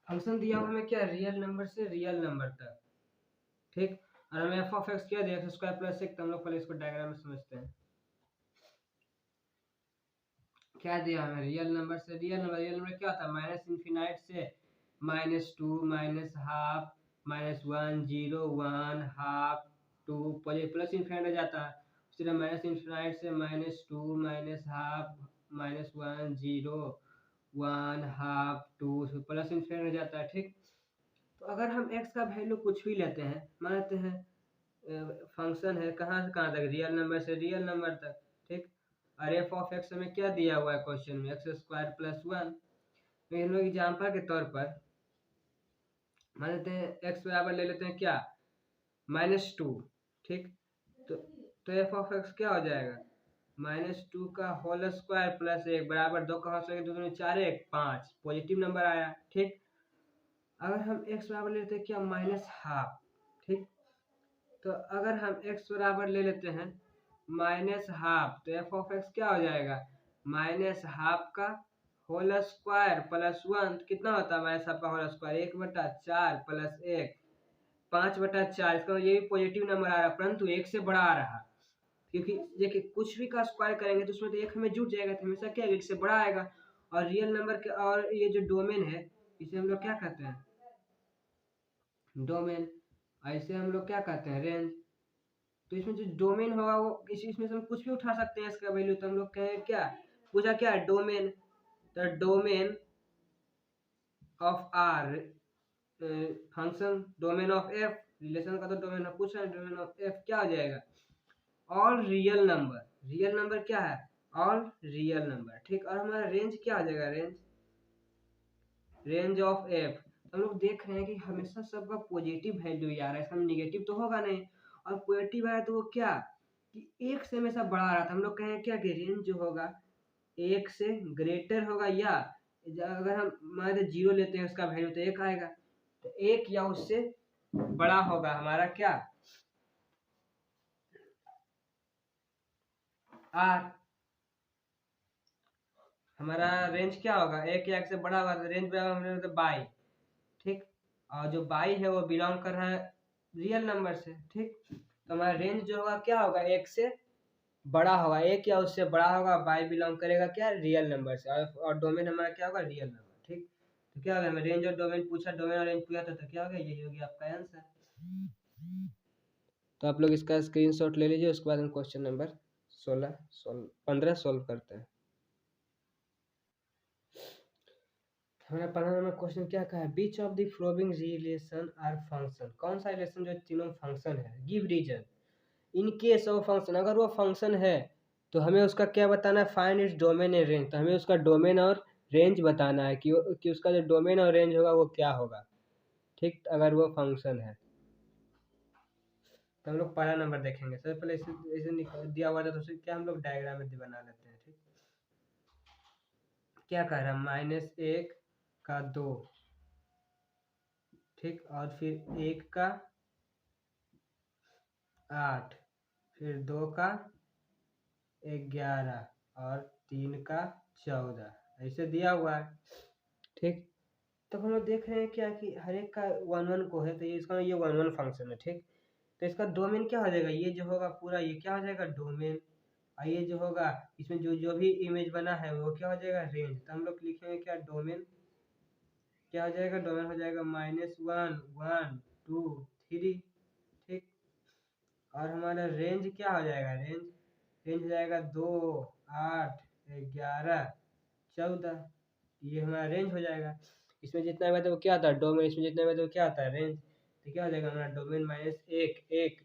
function दिया हुआ हमें क्या रियल नंबर से रियल नंबर तक, ठीक, और हमें एफ ऑफ एक्स क्या दिया एक्स स्क्वायर प्लस 1, तो हम लोग पहले इसको डायग्राम में समझते हैं, क्या दिया हमें रियल नंबर से रियल नंबर क्या होता है -∞ से -2 -हाफ -1 0 1 हाफ 2 प्लस इन्फिनिट हो जाता है, उसी तरह -∞ से -2 -हाफ -1 0 1 हाफ 2 प्लस इन्फिनिट हो जाता है, ठीक, तो अगर हम x का वैल्यू कुछ भी लेते हैं, मान लेते हैं फंक्शन है कहाँ से कहाँ तक रियल नंबर से रियल नंबर तक, ठीक, और एफ ऑफ एक्स हमें क्या दिया हुआ है क्वेश्चन में एक्स स्क्वायर प्लस 1, तो हम लोग एग्जाम्पल के तौर पर मान लेते हैं एक्स बराबर ले लेते हैं क्या -2, ठीक, तो एफ ऑफ एक्स क्या हो जाएगा -2 का होल स्क्वायर प्लस 1 बराबर 2 का होल स्क्वायर 2 दूनी 4 1 5 पॉजिटिव नंबर आया, ठीक, अगर हम x बराबर ले लेते हैं क्या -हाफ, ठीक, तो अगर हम x बराबर ले लेते हैं -हाफ तो एफ ऑफ एक्स क्या हो जाएगा -हाफ का होल स्क्वायर प्लस 1 कितना होता है -हाफ का होल स्क्वायर 1/4 प्लस 1 5/4, इसका ये भी पॉजिटिव नंबर आ रहा है परंतु 1 से बड़ा आ रहा, क्योंकि देखिए कुछ भी का स्क्वायर करेंगे तो उसमें तो 1 हमें जुट जाएगा, तो हमेशा क्या 1 से बड़ा आएगा, और रियल नंबर के और ये जो डोमेन है इसे हम लोग क्या कहते हैं डोमेन, ऐसे हम लोग क्या कहते हैं रेंज, तो इसमें जो डोमेन होगा वो इसमें से हम कुछ भी उठा सकते हैं इसका वैल्यू, तो हम लोग कहें क्या पूछा क्या डोमेन, तो domain of R function domain of F, relation का तो डोमेन ऑफ पूछा है, डोमेन ऑफ एफ क्या हो जाएगा, all real number. Real number क्या है, ऑल रियल नंबर, ठीक। और हमारा रेंज क्या हो जाएगा, रेंज ऑफ एफ। हम लोग देख रहे हैं कि हमेशा सबका पॉजिटिव वैल्यू ही आ रहा है, इसका निगेटिव तो होगा नहीं। और पॉजिटिव आया तो वो क्या, कि एक से हमेशा बड़ा आ रहा था। हम लोग कहें क्या कि रेंज जो होगा एक से ग्रेटर होगा, या अगर हम मान लीजिए 0 लेते हैं उसका वैल्यू तो 1 आएगा, तो 1 या उससे बड़ा होगा हमारा क्या, आर। हमारा रेंज क्या होगा, 1 या 1 से बड़ा होगा, तो रेंज बराबर बाई, ठीक। और जो बाई है वो बिलोंग कर रहा है रियल नंबर से, ठीक। तो हमारा रेंज जो होगा क्या होगा, 1 से बड़ा होगा, 1 या उससे बड़ा होगा, बाई बिलोंग करेगा क्या, रियल नंबर से। और डोमेन हमारा क्या होगा, रियल नंबर, ठीक। तो क्या हो गया, हमें रेंज और डोमेन पूछा, डोमेन और रेंज पूछा था, तो क्या हो गया, यही हो गया आपका आंसर। तो आप लोग इसका स्क्रीनशॉट ले लीजिए, उसके बाद हम क्वेश्चन नंबर 15 सॉल्व करते हैं। हमारा 15 नंबर क्वेश्चन क्या कहा है, which of the following relation are function, कौन सा रिलेशन जो तीनों फंक्शन है, give reason in case of function. अगर वो फंक्शन है तो हमें उसका क्या बताना है, find its domain and range. तो हमें उसका डोमेन और रेंज बताना है कि उसका जो डोमेन और रेंज होगा वो क्या होगा, ठीक। अगर वो फंक्शन है तो हम लोग पहला नंबर देखेंगे। सबसे पहले इसे दिया हुआ था तो उसे क्या हम लोग डायग्राम में बना लेते हैं, ठीक। क्या कह रहा है, -1 का 2, ठीक। और फिर 1 का 8, फिर 2 का 11 और 3 का 14, ऐसे दिया हुआ है, ठीक। तो हम लोग देख रहे हैं क्या कि हर एक का 1 1 को है, तो ये इसका ये 1 1 फंक्शन है, ठीक। तो इसका डोमेन क्या हो जाएगा, ये जो होगा पूरा ये क्या हो जाएगा, डोमेन। और ये जो होगा इसमें जो जो भी इमेज बना है वो क्या हो जाएगा, रेंज। तो हम लोग लिखेंगे क्या, डोमेन क्या हो जाएगा, डोमेन हो जाएगा -1 1 2 3, ठीक। और हमारा रेंज क्या हो जाएगा, रेंज हो जाएगा 2 8 11 14, ये हमारा रेंज हो जाएगा। इसमें जितना भी आता है वो क्या आता है, डोमेन। इसमें जितना भी आता है वो क्या आता है, रेंज। तो क्या हो जाएगा हमारा, डोमेन -1 1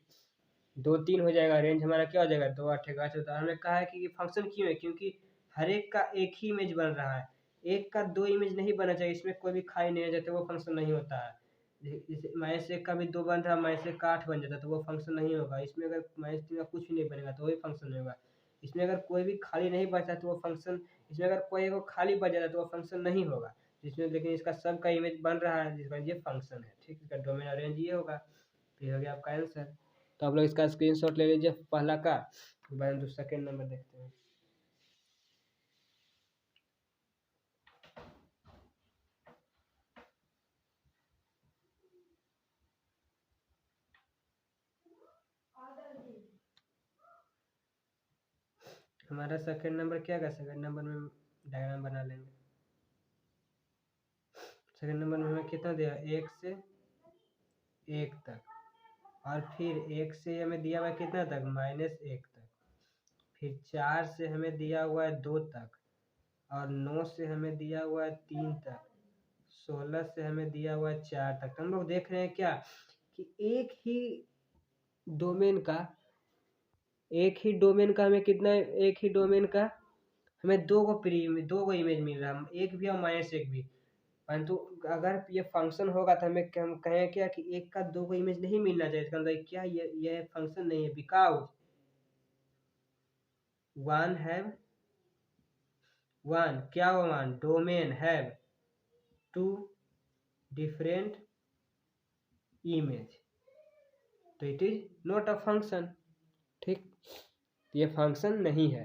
2 3 हो जाएगा, रेंज हमारा क्या हो जाएगा, 2 8 11 14। हमने कहा है कि ये फंक्शन क्यों है, क्योंकि हर एक का एक ही इमेज बन रहा है, एक का 2 इमेज नहीं बनना चाहिए, इसमें कोई भी खाई नहीं आ जाते, वो फंक्शन नहीं होता है। -1 का भी 2 बन रहा है, -1 का 8 बन जाता है, तो वो फंक्शन नहीं होगा। इसमें अगर -3 का कुछ भी नहीं बनेगा तो वही फंक्शन नहीं होगा। इसमें अगर कोई भी खाली नहीं बचा तो वो फंक्शन, इसमें अगर कोई वो खाली बच जाता है तो वो फंक्शन नहीं होगा। इसमें लेकिन इसका सब का इमेज बन रहा है, जिसका ये फंक्शन है, ठीक। इसका डोमेन और रेंज ये होगा, तो ये हो गया आपका आंसर। तो आप लोग इसका स्क्रीनशॉट ले लीजिए पहला का, बाद में सेकेंड नंबर देखते हैं। हमारा सेकेंड नंबर क्या है, सेकेंड नंबर में डायग्राम बना लेंगे। सेकेंड नंबर में हमें कितना दिया, 1 से 1 तक, और फिर 1 से हमें दिया हुआ है कितना तक, -1 तक। फिर 4 से हमें दिया हुआ है 2 तक, और 9 से हमें दिया हुआ है 3 तक, 16 से हमें दिया हुआ है 4 तक। तो हम लोग देख रहे हैं क्या कि डोमेन का एक ही डोमेन का हमें कितना, एक ही डोमेन का हमें दो गो इमेज मिल रहा है, एक भी और -1 भी। परंतु अगर ये फंक्शन होगा तो हम कहें क्या कि एक का 2 गो इमेज नहीं मिलना चाहिए। इसका मतलब क्या, ये फंक्शन नहीं है, बिकॉज वन हैव वन क्या वो one domain have 2 different image, तो it is not a function, ठीक। ये फंक्शन नहीं है,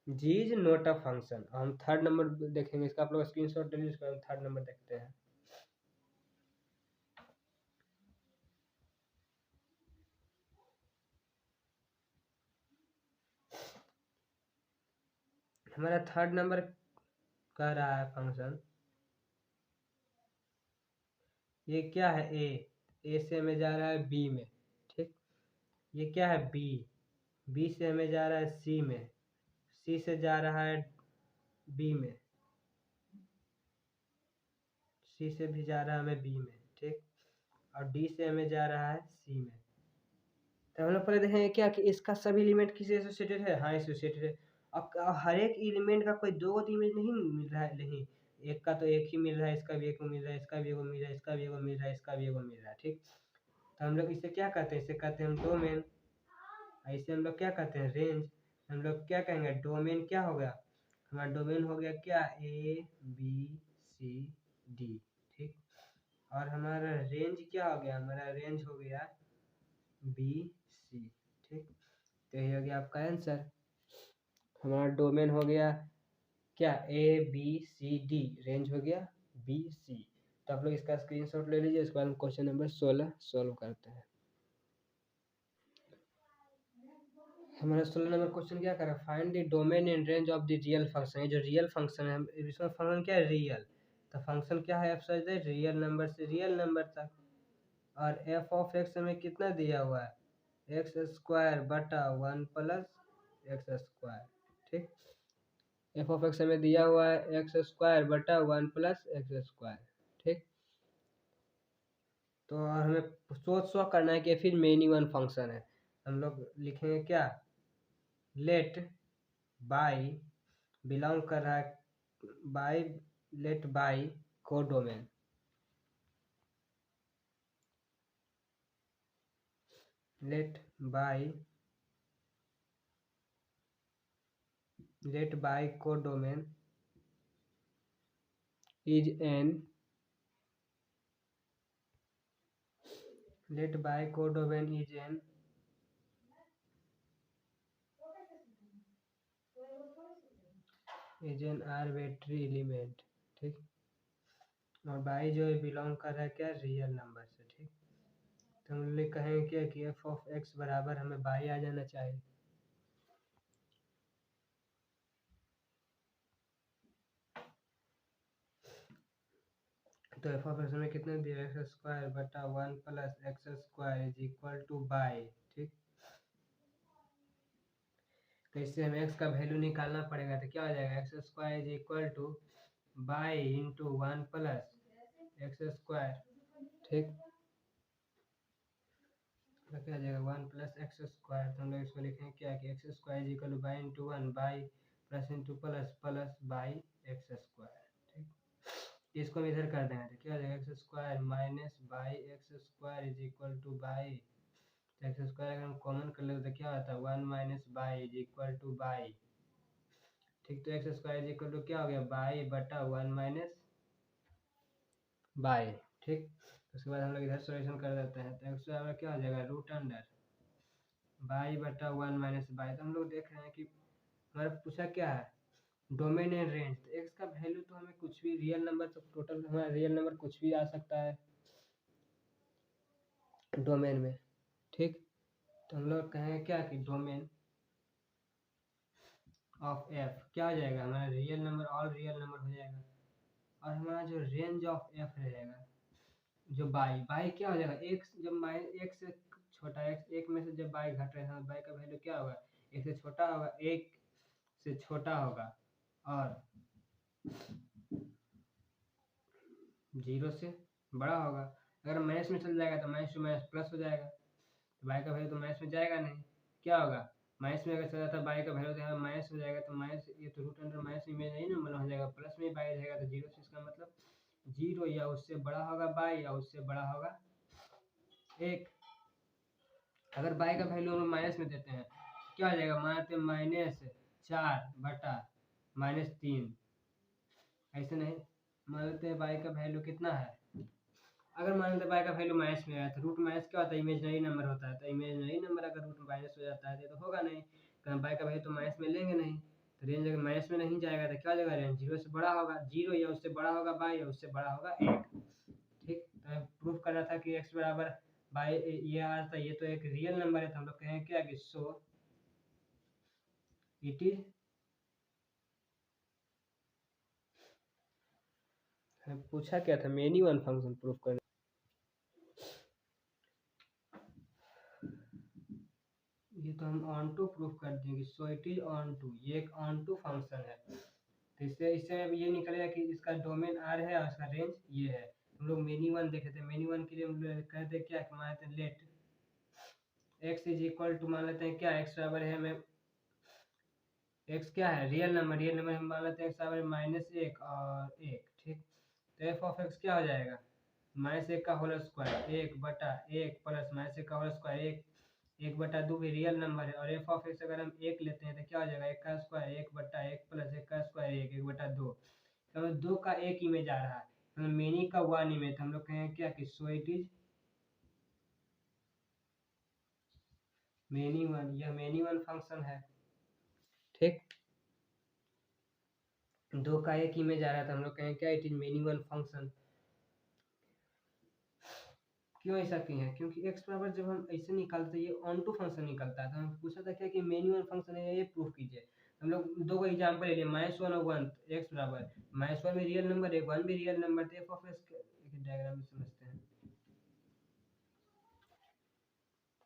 G is not a function. हम थर्ड नंबर देखेंगे, इसका आप लोग स्क्रीनशॉट ले लीजिए, इसका हम थर्ड नंबर देखते हैं। हमारा थर्ड नंबर कह रहा है फंक्शन, ये क्या है, ए से हमें जा रहा है बी में, ठीक। ये क्या है, बी से हमें जा रहा है सी में, सी से जा रहा है बी में, सी से भी जा रहा है हमें बी में, और डी से हमें जा रहा है सी में। तो हम लोग पहले देखेंगे क्या कि इसका सभी एलिमेंट किसी एसोसिएटेड है। हाँ एसोसिएटेड है। अब हर एक एलिमेंट का कोई दो इमेज नहीं मिल रहा है, नहीं, एक का तो एक ही मिल रहा है, इसका भी एक मिल रहा है, इसका भी एक मिल रहा है, इसका भी एक मिल रहा है, इसका भी एक मिल रहा है। ठीक, तो हम लोग इसे क्या कहते हैं, इसे कहते हैं हम डोमेन। ऐसे हम लोग क्या कहते हैं रेंज। हम लोग क्या कहेंगे डोमेन क्या हो गया हमारा, डोमेन हो गया क्या ए बी सी डी। ठीक, और हमारा रेंज क्या हो गया, हमारा रेंज हो गया बी सी। ठीक, तो ये हो गया आपका आंसर। हमारा डोमेन हो गया क्या A B C D, range हो गया बी सी। तो आप लोग इसका स्क्रीनशॉट ले लीजिए। इसके बाद हम क्वेश्चन नंबर 16 सॉल्व करते हैं। हमारा 16 नंबर क्वेश्चन क्या कर रहा है, find the domain and range of the real function. ये जो रियल फंक्शन है, इसमें फंक्शन क्या है रियल, तो फंक्शन क्या है आप सोच दे रियल नंबर से रियल नंबर तक। और एफ ऑफ एक्स हमें कितना दिया हुआ है एक्स स्क्वायर बटा 1 प्लस एक्स स्क्वायर। ठीक, एफ ऑफ एक्स हमें दिया हुआ है एक्स स्क्वायर बटा 1 प्लस एक्स स्क्वायर। ठीक, तो हमें सोच सो करना है कि फिर मेनी वन फंक्शन है। हम लोग लिखेंगे क्या लेट बाई बिलोंग कर रहा है y, let by codomain. Let by codomain is an let by codomain is an arbitrary element। ठीक, और बाई जो है बिलोंग कर रहा है क्या रियल नंबर से। ठीक, तो हम लोग कहेंगे क्या कि एफ ऑफ एक्स बराबर हमें बाई आ जाना चाहिए। तो एफ ऑफ एक्स में कितना दिया एक्स स्क्वायर बटा 1 plus x square is equal to by. ठीक, तो इससे हमें एक्स का वैल्यू निकालना पड़ेगा। तो क्या हो जाएगा x square is equal to by into 1 plus x square. ठीक, तो क्या हो जाएगा 1 प्लस एक्स स्क्वायर। तो हम लोग इसको लिखेंगे क्या कि x square is equal to by into 1 by plus into plus plus by x square. ठीक, इसको हम इधर कर देंगे तो क्या हो जाएगा x square minus by x square is equal to Y. तो एक्स स्क्वायर अगर हम कॉमन कर लेते तो क्या होता है 1 minus y is equal to by. ठीक, तो x square is equal to क्या हो गया बाई बटा 1 माइनस बाई। ठीक, उसके बाद हम लोग इधर सॉल्यूशन कर देते हैं। तो एक्स स्क्वायर क्या हो जाएगा रूट अंडर बाई बटा 1 माइनस बाई। तो हम लोग देख रहे हैं कि हमारा पूछा क्या है डोमेन एंड रेंज। तो एक्स का वैल्यू तो हमें कुछ भी रियल नंबर, तो टोटल हमारा रियल नंबर कुछ भी आ सकता है डोमेन में। ठीक, तो हम लोग कहेंगे क्या कि डोमेन ऑफ एफ क्या हो जाएगा हमारा real number, all real number हो जाएगा। और हमारा जो रेंज ऑफ एफ रहेगा जो बाई, बाई क्या हो जाएगा एक, जब माइन एक से छोटा एक्स, एक में से जब बाई घट रहा है बाई का वैल्यू क्या होगा एक से छोटा होगा, एक से छोटा होगा और 0 से बड़ा होगा। अगर माइनस में चल जाएगा तो माइनस टू माइनस प्लस हो जाएगा, तो बाई का वैल्यू तो माइनस में जाएगा नहीं। क्या होगा माइनस में अगर चला जाता है बाई का वैल्यू तो यहाँ माइनस हो जाएगा। तो माइनस ये तो रूट अंडर माइनस में नहीं नंबर हो जाएगा, प्लस में बाई रहेगा तो 0 से इसका मतलब 0 या उससे बड़ा होगा बाई या उससे बड़ा होगा एक। अगर बाई का वैल्यू हम माइनस में देते हैं क्या हो जाएगा मानते -4 बटा -3। ऐसे नहीं मान लेते हैं बाई का वैल्यू कितना है, अगर मान लेते हैं बाई का वैल्यू माइनस में आया तो रूट माइनस क्या होता है इमेजनरी नंबर होता है। तो इमेजनरी नंबर अगर रूट माइनस हो जाता है तो होगा नहीं, तो बाई का वैल्यू तो माइनस में लेंगे नहीं। तो रेंज अगर माइनस में नहीं जाएगा तो क्या हो जाएगा रेंज 0 से बड़ा होगा, 0 या उससे बड़ा होगा बाई या उससे बड़ा होगा 1। ठीक, तो प्रूफ करना था कि x बराबर बाई ये आ रहा था, ये तो एक रियल नंबर है। तो हम लोग कहेंगे क्या कि सो इट इज, पूछा क्या था मेनी वन फंक्शन प्रूफ करना। ये तो हम ऑन टू प्रूफ कर देंगे। So it is onto, ये एक ऑन टू फंक्शन है। तो इससे इससे अब ये निकलेगा कि इसका डोमेन आर है और इसका रेंज ये है। हम लोग मेनी वन देखे थे, मेनी वन के लिए हम लोग कहते क्या मान लेते हैं let x is equal to मान लेते हैं क्या x बराबर है हमें x क्या है रियल नंबर हम मान लेते हैं x बराबर -1 और 1 ठीक। तो एफ ऑफ एक्स क्या हो जाएगा -1 का होल स्क्वायर 1/1 प्लस -1 का होल स्क्वायर 1/2 भी रियल नंबर है और एफ ऑफ एक्स अगर हम 1 लेते हैं तो क्या हो जाएगा 1 का स्क्वायर 1/1 प्लस 1 का स्क्वायर 1/2 तो 2 का एक इमेज आ रहा है मेनी का 1 इमेज हम लोग कहें क्या कि so it is many one, यह मेनी वन फंक्शन है ठीक। 2 का एक इमेज आ रहा था हम लोग कहें क्या it is many one function. क्यों ऐसा किए हैं क्योंकि x बराबर जब हम ऐसे निकालते हैं ये ऑन टू फंक्शन निकलता है तो हम पूछा था क्या कि मेनी वन फंक्शन है ये प्रूफ कीजिए। हम लोग दो का एग्जांपल ले लिए -1 और 1 x बराबर -1 भी रियल नंबर है 1 भी रियल नंबर तो एफ ऑफ एक्स डायग्राम में समझते हैं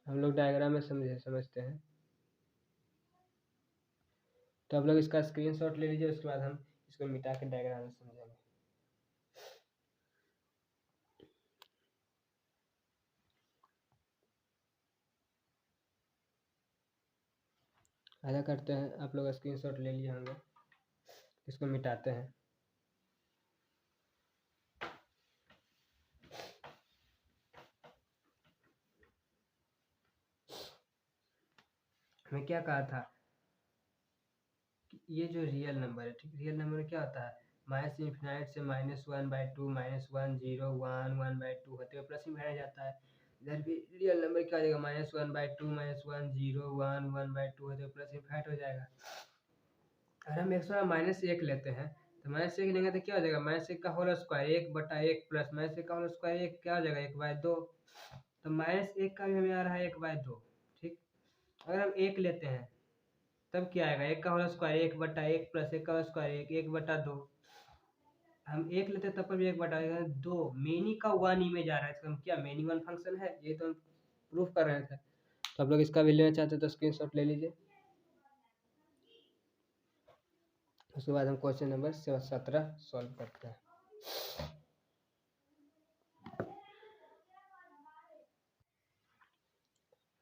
हम लोग डायग्राम में समझते हैं। तो आप लोग इसका स्क्रीनशॉट ले लीजिए उसके बाद हम इसको मिटा के डायग्राम में समझेंगे। ऐसा करते हैं आप लोग स्क्रीनशॉट ले लिए होंगे इसको मिटाते हैं। हमें क्या कहा था कि ये जो रियल नंबर है ठीक रियल नंबर में क्या होता है -∞ से -1/2 -1 0 1 1/2 होते हुए प्लस में जाता है। इधर भी रियल नंबर क्या हो जाएगा -1/2 -1 0 1 1/2 होते हुए प्लस इन्फिनाइट हो जाएगा। अगर हम -1 लेते हैं तो -1 लेंगे तो क्या हो जाएगा -1 का होल स्क्वायर 1/1 प्लस -1 का होल स्क्वायर 1 क्या हो जाएगा 1/2 तो -1 का भी हमें आ रहा है 1/2 ठीक। अगर हम 1 लेते हैं तब क्या आएगा 1 का होल स्क्वायर 1/1 प्लस 1 का होल स्क्वायर 1/2 हम 1 लेते हैं तब पर भी 1/2 मेनी का 1 इमेज आ रहा है इसका हम क्या मेनी वन फंक्शन है ये तो हम प्रूफ कर रहे थे। तो आप लोग इसका भी लेना चाहते तो स्क्रीनशॉट ले लीजिए। उसके बाद हम क्वेश्चन नंबर 17 सॉल्व करते हैं।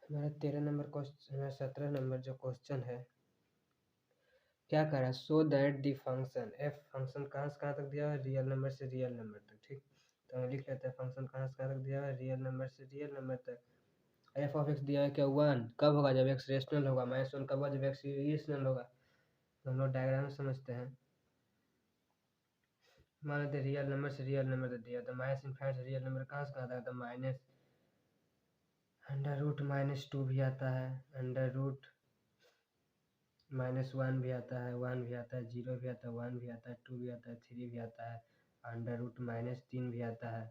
हमारा 13 नंबर क्वेश्चन हमारा 17 नंबर जो क्वेश्चन है क्या कर रहा है so that the function F function कहाँ से कहाँ तक दिया हुआ है रियल नंबर से रियल नंबर तक ठीक। तो हम लिख लेते हैं फंक्शन कहाँ से कहाँ तक दिया हुआ है रियल नंबर से रियल नंबर तक। एफ ऑफ एक्स दिया है क्या 1 कब होगा जब एक्स रेशनल होगा -1 कब होगा जब एक्स इरेशनल होगा। तो हम लोग डायग्राम समझते हैं। मान लेते रियल नंबर से रियल नंबर तक दिया तो -∞ से रियल नंबर कहाँ से कहाँ तक तो -√-2 भी आता है √-1 भी आता है 1 भी आता है 0 भी आता है 1 भी आता है 2 भी आता है 3 भी आता है √-3 भी आता है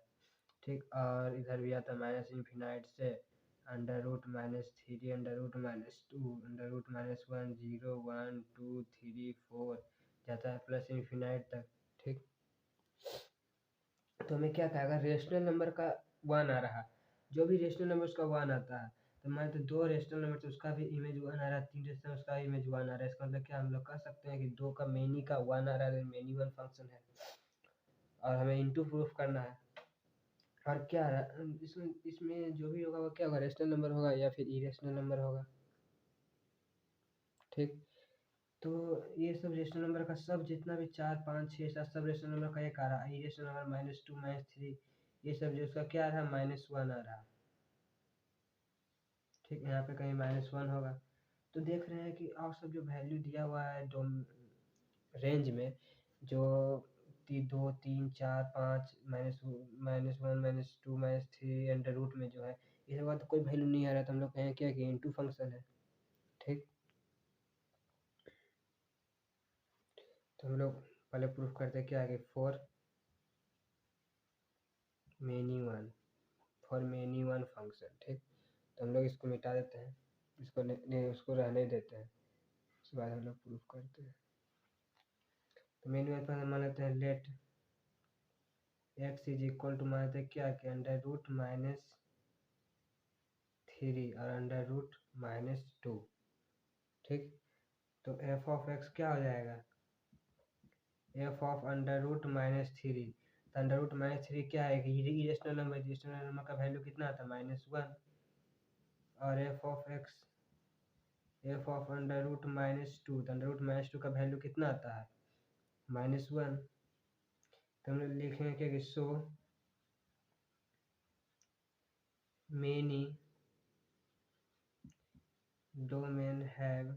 ठीक। और इधर भी आता है -∞ से √-3 √-2 √-1 0 1 2 3 4 जाता है प्लस इन्फिनाइट तक ठीक। तो हमें क्या कहेगा रेशनल नंबर का 1 आ रहा जो भी रेशनल नंबर उसका 1 आता है तो मान तो 2 रेशनल नंबर तो उसका भी इमेज 1 आ रहा है 3 रेशनल उसका इमेज 1 आ रहा है इसका मतलब क्या हम लोग कह सकते हैं कि 2 का मेनी का 1 आ रहा है मेनी वन फंक्शन है और हमें इनटू प्रूफ करना है। और क्या इसमें इसमें जो भी होगा वो क्या होगा रेशनल नंबर होगा या फिर इरेशनल नंबर होगा ठीक। तो ये सब रेशनल नंबर का सब जितना भी 4 5 6 7 सब रेशनल नंबर का एक आ रहा है इरेशनल नंबर -2 -3 ये सब जो उसका क्या आ रहा है -1 आ रहा है ठीक। यहाँ पे कहीं -1 होगा तो देख रहे हैं कि और सब जो वैल्यू दिया हुआ है रेंज में जो 2 3 4 5 -1 -2 -3 अंडर रूट में जो है इसके बाद कोई वैल्यू नहीं आ रहा तो हम लोग कहें क्या कि इनटू फंक्शन है ठीक। तो हम लोग पहले प्रूफ करते हैं क्या है कि फॉर मेनी वन फंक्शन ठीक। तो हम लोग इसको मिटा देते हैं इसको नहीं उसको रहने देते हैं उसके बाद हम लोग प्रूफ करते हैं। तो मेनी वन फंक्शन मान लेते हैं let x is equal to मान लेते हैं क्या कि √-3 और √-2 ठीक। तो एफ ऑफ एक्स क्या हो जाएगा एफ ऑफ √-3 तो अंडर रूट -3 क्या है, इरेशनल नंबर, इरेशनल नंबर का वैल्यू कितना आता है -1। और एफ ऑफ अंडर रूट -2, तो अंडर रूट -2 का वैल्यू कितना आता है -1। तो हम लोग लिखेंगे क्या कि so many domain have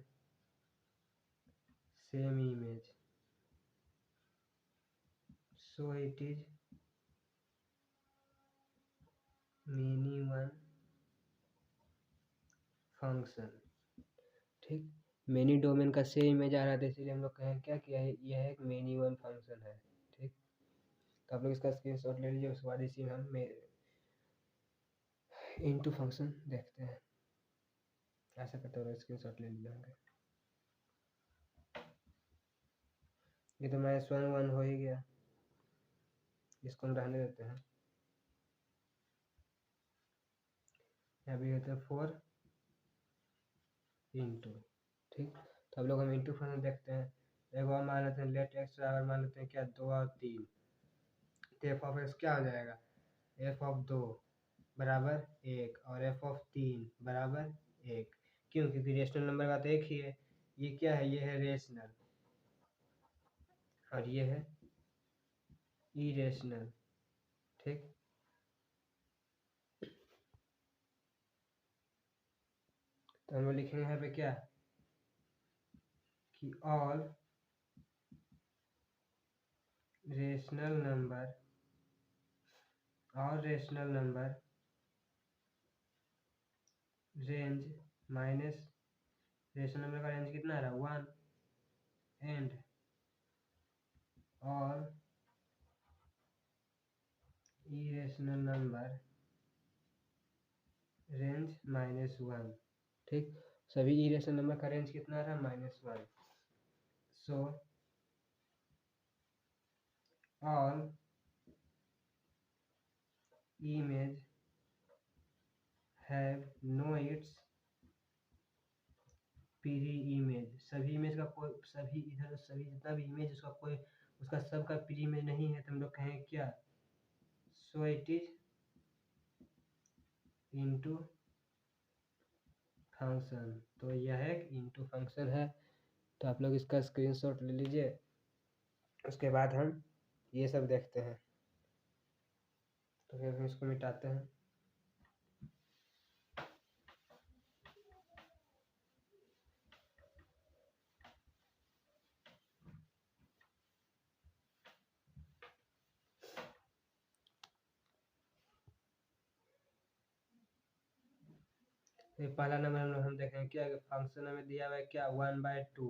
same image, so it is many one function. ठीक, मेनी डोमेन का सेम इमेज आ रहा था, इसलिए हम लोग कहें क्या किया है, यह एक मेनी वन फंक्शन है। ठीक, तो आप लोग इसका स्क्रीनशॉट ले लीजिए, उसके बाद इसी में हम इनटू फंक्शन देखते हैं। ऐसा करते हुए स्क्रीनशॉट ले लीजिए होंगे। ये तो -1 हो ही गया, इसको हम रहने देते हैं। यहाँ भी होता है 4 इंटू। ठीक, तो अब लोग हम इंटू फंक्शन देखते हैं। एक बार मान लेते हैं लेट एक्स बराबर मान लेते हैं क्या 2 और 3, तो एफ ऑफ एक्स क्या हो जाएगा, एफ ऑफ 2 बराबर 1 और एफ ऑफ 3 बराबर 1। क्यों, क्योंकि रेशनल नंबर का तो एक ही है। ये क्या है, ये है रेशनल और ये है इरेशनल। ठीक, तो हम लोग लिखेंगे यहाँ पे क्या कि all rational number range minus rational number का रेंज कितना आ रहा है 1 and all irrational number range -1। ठीक, सभी इरेशनल नंबर का रेंज कितना आ रहा है -1। So all image have no its pre image, सभी इमेज का कोई, सभी इधर सभी जितना भी इमेज उसका कोई, उसका सबका पीरी इमेज नहीं है, तो हम लोग कहें क्या, सो इट इज इनटू फंक्शन। तो यह एक इनटू फंक्शन है। तो आप लोग इसका स्क्रीनशॉट ले लीजिए, उसके बाद हम ये सब देखते हैं। तो फिर हम इसको मिटाते हैं। ये पहला नंबर हम देखें क्या, फंक्शन हमें दिया हुआ है क्या 1/2।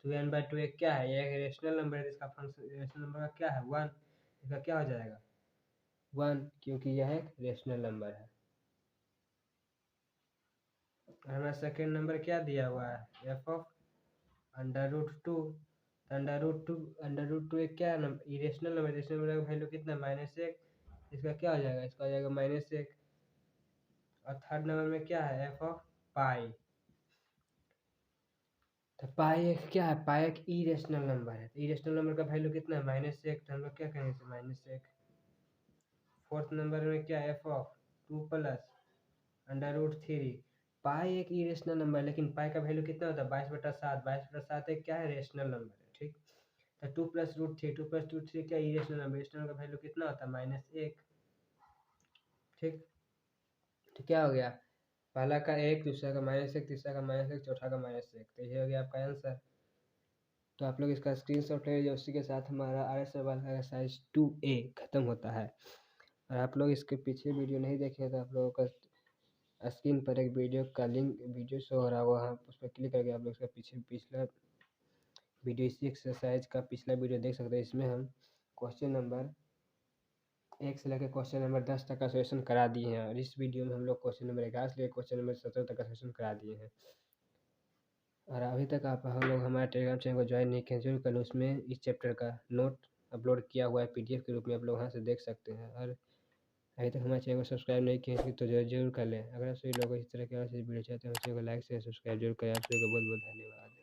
तो 1/2 एक क्या है, ये एक रेशनल नंबर है, इसका फंक्शन रेशनल नंबर का क्या है 1, इसका क्या हो जाएगा 1, क्योंकि यह एक रेशनल नंबर है। हमारा सेकेंड नंबर क्या दिया हुआ है F of √2। Under root two एक क्या है इरेशनल नंबर, इरेशनल नंबर का वैल्यू कितना -1, इसका क्या हो जाएगा, इसका हो जाएगा -1। और थर्ड नंबर में क्या है एफ ऑफ पाई। तो पाई एक क्या है, पाई एक इरेशनल नंबर है, तो इरेशनल नंबर का वैल्यू कितना है -1, तो हम लोग क्या कहेंगे इसे -1। फोर्थ नंबर में क्या एफ ऑफ 2 प्लस √3। पाई एक इरेशनल नंबर है, लेकिन पाई का वैल्यू कितना होता है 22/7। 22/7 एक क्या है रेशनल नंबर है। ठीक, तो 2 + √3, 2 + √3 क्या इरेशनल नंबर, इरेशनल का वैल्यू कितना होता है -1। ठीक, तो क्या हो गया, पहला का 1, दूसरा का -1, तीसरा का -1, चौथा का -1, तो ये हो गया आपका आंसर। तो आप लोग इसका स्क्रीनशॉट ले लीजिए, उसी के साथ हमारा RS सवाल का एक्सरसाइज 2A खत्म होता है। और आप लोग इसके पीछे वीडियो नहीं देखे तो आप लोगों का स्क्रीन पर एक वीडियो का लिंक वीडियो शो हो रहा है, वहाँ उस पर क्लिक करके आप लोग इसका पिछला वीडियो, इसी एक्सरसाइज का पिछला वीडियो देख सकते हैं। इसमें हम क्वेश्चन नंबर 1 से लेकर क्वेश्चन नंबर 10 तक का सोल्यूशन करा दिए हैं, और इस वीडियो में हम लोग क्वेश्चन नंबर 11 से लेकर क्वेश्चन नंबर 17 तक का सोल्यूशन करा दिए हैं। और अभी तक आप हम लोग हमारे टेलीग्राम चैनल को ज्वाइन नहीं किए जरूर कर लो, उसमें इस चैप्टर का नोट अपलोड किया हुआ है PDF के रूप में, आप लोग वहाँ से देख सकते हैं। और अभी तक हमारे चैनल को सब्सक्राइब नहीं किए तो जरूर कर लें। अगर आप सभी लोग इस तरह के और वीडियो चाहते हैं, चैनल को लाइक से सब्सक्राइब जरूर करें। आप सभी को बहुत बहुत धन्यवाद।